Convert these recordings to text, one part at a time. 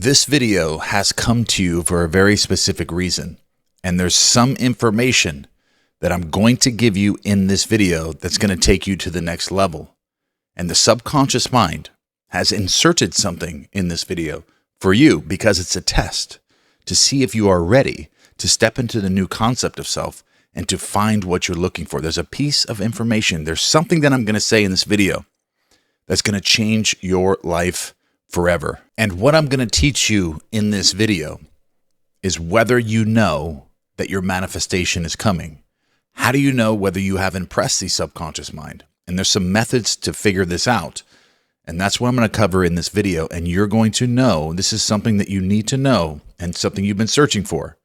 This video has come to you for a very specific reason, and there's some information that I'm going to give you in this video that's going to take you to the next level. And the subconscious mind has inserted something in this video for you because it's a test to see if you are ready to step into the new concept of self and to find what you're looking for. There's a piece of information. There's something that I'm going to say in this video that's going to change your life forever. And what I'm going to teach you in this video is whether you know that your manifestation is coming. How do you know whether you have impressed the subconscious mind? And there's some methods to figure this out. And that's what I'm going to cover in this video. And you're going to know this is something that you need to know and something you've been searching for.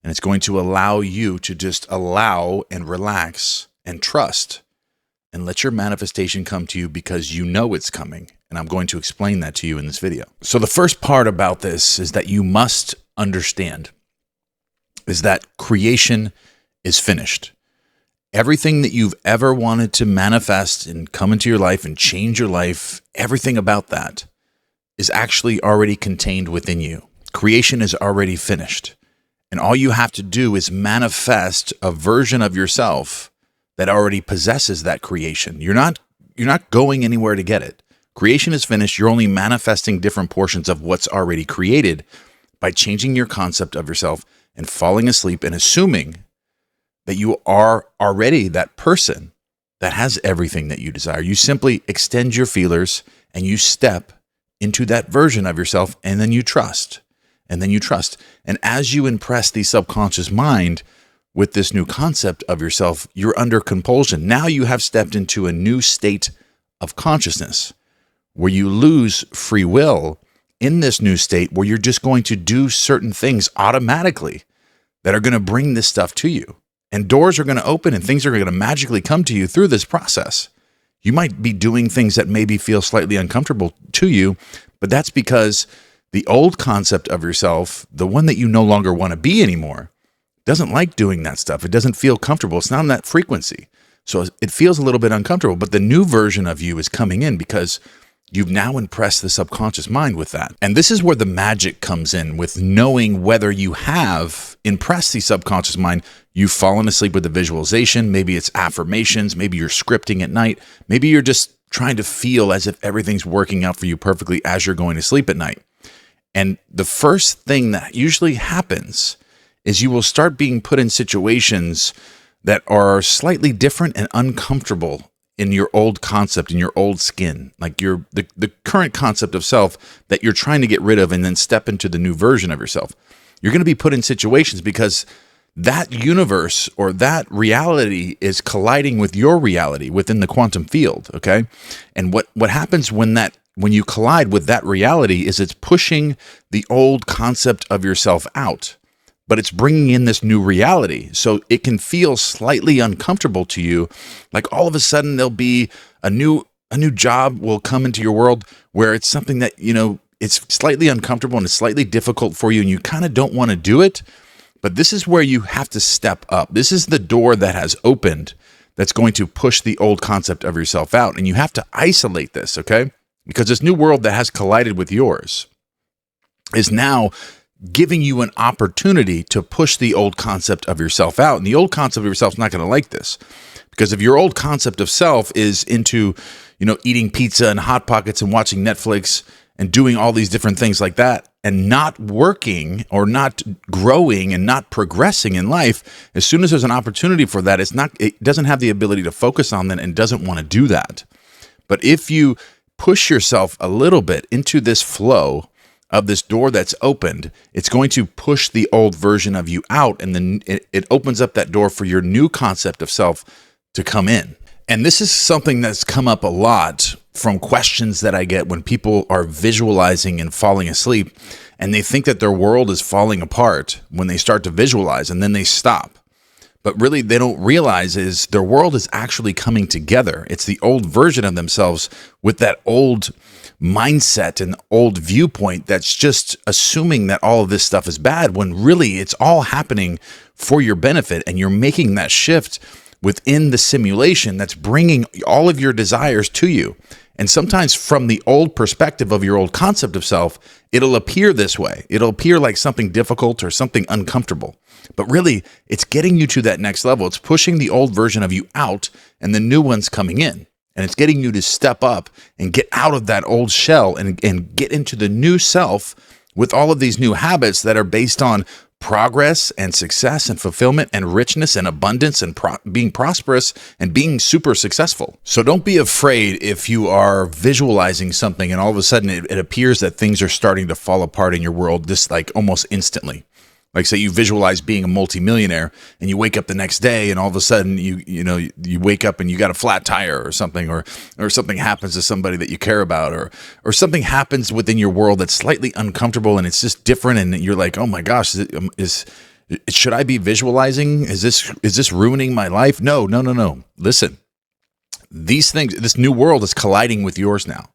And it's going to allow you to just allow and relax and trust and let your manifestation come to you because you know it's coming. And I'm going to explain that to you in this video. So the first part about this is that you must understand is that creation is finished. Everything that you've ever wanted to manifest and come into your life and change your life, everything about that is actually already contained within you. Creation is already finished. And all you have to do is manifest a version of yourself that already possesses that creation. You're not going anywhere to get it. Creation is finished. You're only manifesting different portions of what's already created by changing your concept of yourself and falling asleep and assuming that you are already that person that has everything that you desire. You simply extend your feelers and you step into that version of yourself, and then you trust, and then you trust. And as you impress the subconscious mind with this new concept of yourself, you're under compulsion. Now you have stepped into a new state of consciousness where you lose free will in this new state where you're just going to do certain things automatically that are going to bring this stuff to you. And doors are going to open and things are going to magically come to you through this process. You might be doing things that maybe feel slightly uncomfortable to you, but that's because the old concept of yourself, the one that you no longer want to be anymore, doesn't like doing that stuff. It doesn't feel comfortable. It's not on that frequency. So it feels a little bit uncomfortable, but the new version of you is coming in because you've now impressed the subconscious mind with that. And this is where the magic comes in with knowing whether you have impressed the subconscious mind. You've fallen asleep with the visualization. Maybe it's affirmations. Maybe you're scripting at night. Maybe you're just trying to feel as if everything's working out for you perfectly as you're going to sleep at night. And the first thing that usually happens is you will start being put in situations that are slightly different and uncomfortable in your old concept, in your old skin, like the current concept of self that you're trying to get rid of and then step into the new version of yourself. You're going to be put in situations because that universe or that reality is colliding with your reality within the quantum field, okay? And what happens when you collide with that reality is it's pushing the old concept of yourself out, but it's bringing in this new reality. So it can feel slightly uncomfortable to you. Like all of a sudden there'll be a new job will come into your world where it's something that, it's slightly uncomfortable and it's slightly difficult for you and you kind of don't want to do it. But this is where you have to step up. This is the door that has opened that's going to push the old concept of yourself out. And you have to isolate this, okay? Because this new world that has collided with yours is now giving you an opportunity to push the old concept of yourself out. And the old concept of yourself is not going to like this. Because if your old concept of self is into, eating pizza and Hot Pockets and watching Netflix and doing all these different things like that and not working or not growing and not progressing in life, as soon as there's an opportunity for that, it doesn't have the ability to focus on that and doesn't want to do that. But if you push yourself a little bit into this flow of this door that's opened, it's going to push the old version of you out, and then it opens up that door for your new concept of self to come in. And this is something that's come up a lot from questions that I get when people are visualizing and falling asleep, and they think that their world is falling apart when they start to visualize, and then they stop. But really, they don't realize is their world is actually coming together. It's the old version of themselves with that old mindset and old viewpoint that's just assuming that all of this stuff is bad when really it's all happening for your benefit, and you're making that shift within the simulation that's bringing all of your desires to you. And sometimes from the old perspective of your old concept of self, it'll appear this way. It'll appear like something difficult or something uncomfortable. But really, it's getting you to that next level. It's pushing the old version of you out and the new one's coming in. And it's getting you to step up and get out of that old shell and get into the new self with all of these new habits that are based on progress and success and fulfillment and richness and abundance and being prosperous and being super successful. So don't be afraid if you are visualizing something and all of a sudden it appears that things are starting to fall apart in your world just like almost instantly. Like say you visualize being a multimillionaire and you wake up the next day and all of a sudden you wake up and you got a flat tire or something, or something happens to somebody that you care about, or something happens within your world that's slightly uncomfortable and it's just different and you're like, oh my gosh, should I be visualizing? Is this ruining my life? No. Listen, these things, this new world is colliding with yours now,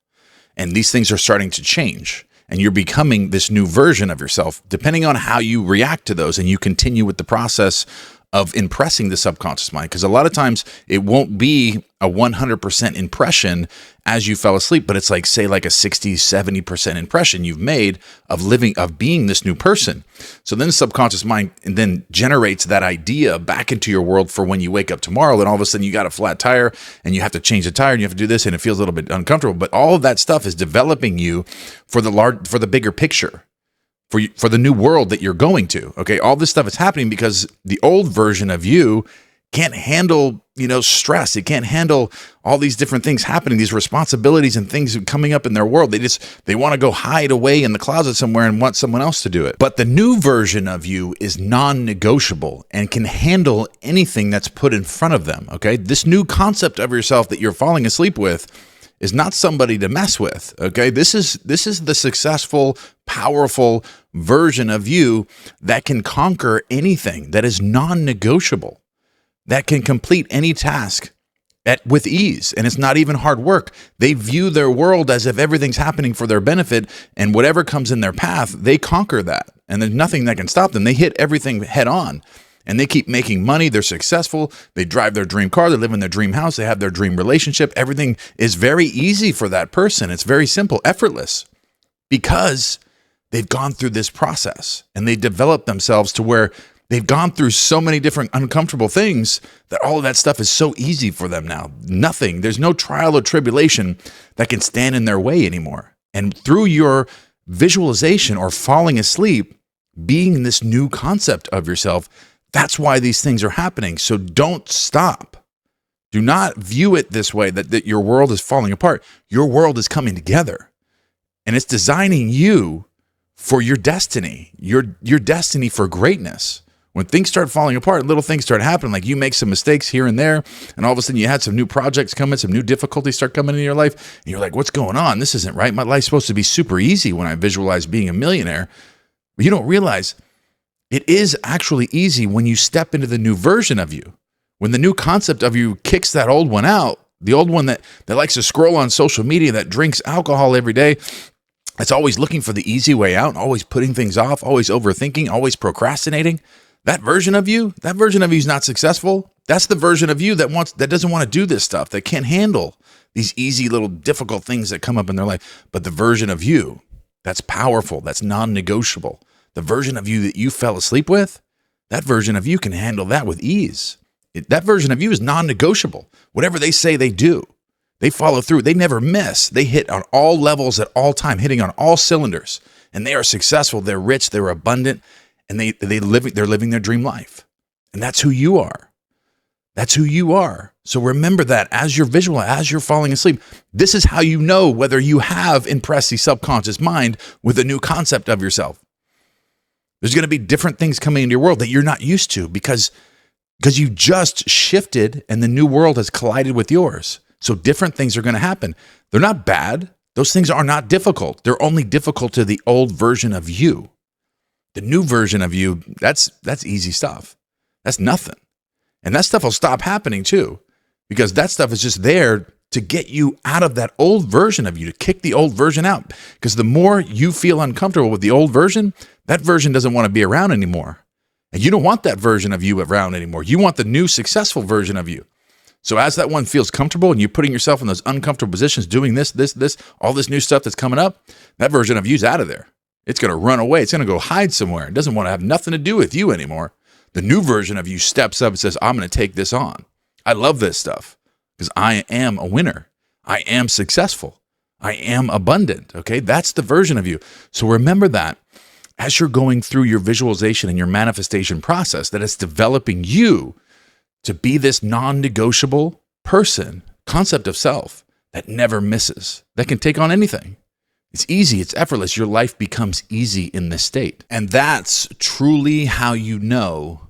and these things are starting to change. And you're becoming this new version of yourself, depending on how you react to those and you continue with the process of impressing the subconscious mind. Because a lot of times it won't be a 100% impression as you fell asleep, but it's like, say, like a 60, 70% impression you've made of being this new person. So then the subconscious mind then generates that idea back into your world for when you wake up tomorrow, and all of a sudden you got a flat tire and you have to change the tire and you have to do this and it feels a little bit uncomfortable. But all of that stuff is developing you for the bigger picture. For the new world that you're going to, okay? All this stuff is happening because the old version of you can't handle, stress. It can't handle all these different things happening, these responsibilities and things coming up in their world. They want to go hide away in the closet somewhere and want someone else to do it. But the new version of you is non-negotiable and can handle anything that's put in front of them, okay? This new concept of yourself that you're falling asleep with is not somebody to mess with, okay? This is the successful, powerful version of you that can conquer anything, that is non-negotiable, that can complete any task with ease, and it's not even hard work. They view their world as if everything's happening for their benefit, and whatever comes in their path, they conquer that, and there's nothing that can stop them. They hit everything head on. And they keep making money. They're successful. They drive their dream car. They live in their dream house. They have their dream relationship. Everything is very easy for that person. It's very simple, effortless, because they've gone through this process and they developed themselves to where they've gone through so many different uncomfortable things that all of that stuff is so easy for them now. There's no trial or tribulation that can stand in their way anymore. And through your visualization or falling asleep, being this new concept of yourself, that's why these things are happening. So don't stop. Do not view it this way, that your world is falling apart. Your world is coming together. And it's designing you for your destiny, your destiny for greatness. When things start falling apart, little things start happening, like you make some mistakes here and there, and all of a sudden you had some new projects come in, some new difficulties start coming into your life, and you're like, what's going on? This isn't right. My life's supposed to be super easy when I visualize being a millionaire. But you don't realize it is actually easy when you step into the new version of you. When the new concept of you kicks that old one out, the old one that likes to scroll on social media, that drinks alcohol every day, that's always looking for the easy way out, always putting things off, always overthinking, always procrastinating. That version of you is not successful. That's the version of you that doesn't want to do this stuff, that can't handle these easy little difficult things that come up in their life. But the version of you that's powerful, that's non-negotiable, the version of you that you fell asleep with, that version of you can handle that with ease. That version of you is non-negotiable. Whatever they say, they do. They follow through. They never miss. They hit on all levels at all time, hitting on all cylinders. And they are successful. They're rich. They're abundant. And they're living their dream life. And that's who you are. That's who you are. So remember that as you're falling asleep, this is how you know whether you have impressed the subconscious mind with a new concept of yourself. There's going to be different things coming into your world that you're not used to because you just shifted and the new world has collided with yours. So different things are going to happen. They're not bad. Those things are not difficult. They're only difficult to the old version of you. The new version of you, that's easy stuff. That's nothing. And that stuff will stop happening too, because that stuff is just there to get you out of that old version of you, to kick the old version out. Because the more you feel uncomfortable with the old version, that version doesn't want to be around anymore. And you don't want that version of you around anymore. You want the new successful version of you. So as that one feels comfortable and you're putting yourself in those uncomfortable positions, doing this, all this new stuff that's coming up, that version of you's out of there. It's going to run away. It's going to go hide somewhere. It doesn't want to have nothing to do with you anymore. The new version of you steps up and says, I'm going to take this on. I love this stuff because I am a winner. I am successful. I am abundant. Okay. That's the version of you. So remember that as you're going through your visualization and your manifestation process, that it's developing you to be this non-negotiable person, concept of self that never misses, that can take on anything. It's easy. It's effortless. Your life becomes easy in this state. And that's truly how you know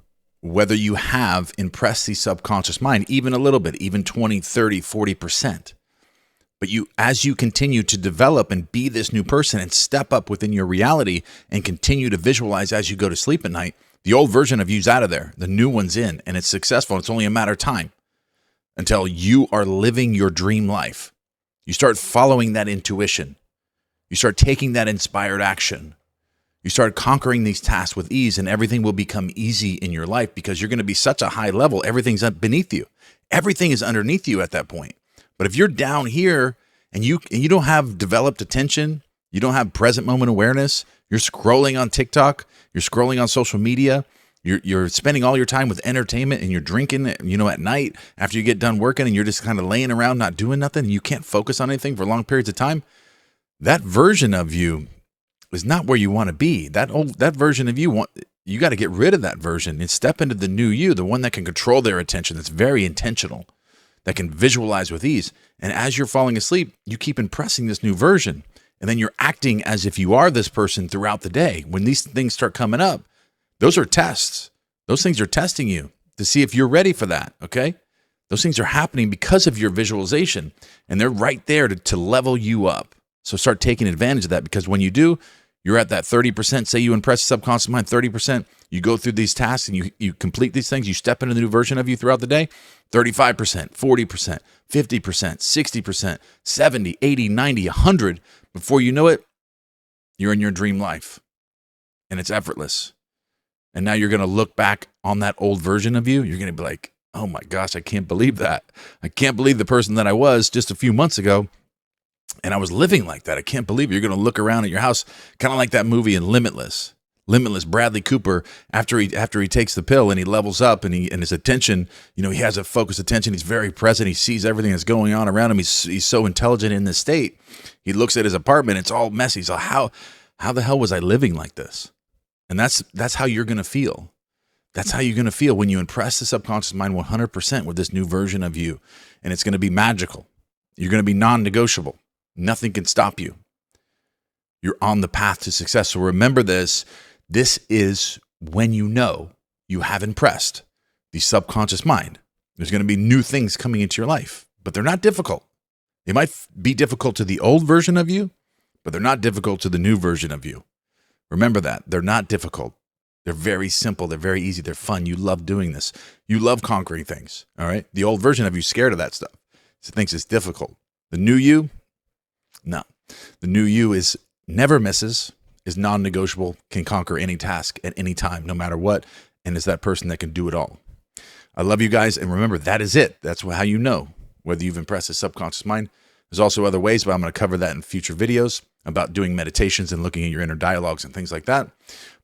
whether you have impressed the subconscious mind, even a little bit, even 20, 30, 40%. But as you continue to develop and be this new person and step up within your reality and continue to visualize as you go to sleep at night, the old version of you's out of there. The new one's in, and it's successful. It's only a matter of time until you are living your dream life. You start following that intuition. You start taking that inspired action. You start conquering these tasks with ease, and everything will become easy in your life because you're going to be such a high level. Everything's up beneath you. Everything is underneath you at that point. But if you're down here and you don't have developed attention, you don't have present moment awareness, you're scrolling on TikTok, you're scrolling on social media, you're spending all your time with entertainment, and you're drinking, at night after you get done working, and you're just kind of laying around not doing nothing, and you can't focus on anything for long periods of time, that version of you is not where you want to be. That version of you, you got to get rid of that version and step into the new you, the one that can control their attention, that's very intentional, that can visualize with ease. And as you're falling asleep, you keep impressing this new version. And then you're acting as if you are this person throughout the day. When these things start coming up, those are tests. Those things are testing you to see if you're ready for that, okay? Those things are happening because of your visualization, and they're right there to level you up. So start taking advantage of that, because when you do, you're at that 30%. Say you impress the subconscious mind, 30%. You go through these tasks and you complete these things. You step into the new version of you throughout the day, 35%, 40%, 50%, 60%, 70, 80, 90, 100. Before you know it, you're in your dream life, and it's effortless. And now you're going to look back on that old version of you. You're going to be like, oh my gosh, I can't believe that. I can't believe the person that I was just a few months ago, and I was living like that. I can't believe it. You're going to look around at your house, kind of like that movie in Limitless. Bradley Cooper, after he takes the pill and he levels up and his attention, he has a focused attention. He's very present. He sees everything that's going on around him. He's so intelligent in this state. He looks at his apartment. It's all messy. So how the hell was I living like this? And that's how you're going to feel. That's how you're going to feel when you impress the subconscious mind 100% with this new version of you. And it's going to be magical. You're going to be non-negotiable. Nothing can stop you. You're on the path to success. So remember this. This is when you know you have impressed the subconscious mind. There's going to be new things coming into your life, but they're not difficult. They might be difficult to the old version of you, but they're not difficult to the new version of you. Remember that. They're not difficult. They're very simple. They're very easy. They're fun. You love doing this. You love conquering things. All right. The old version of you is scared of that stuff. So thinks it's difficult. The new you, no. The new you never misses, is non-negotiable, can conquer any task at any time, no matter what, and is that person that can do it all. I love you guys, and remember, that is it. That's how you know whether you've impressed the subconscious mind. There's also other ways, but I'm going to cover that in future videos about doing meditations and looking at your inner dialogues and things like that.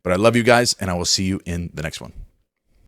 But I love you guys, and I will see you in the next one.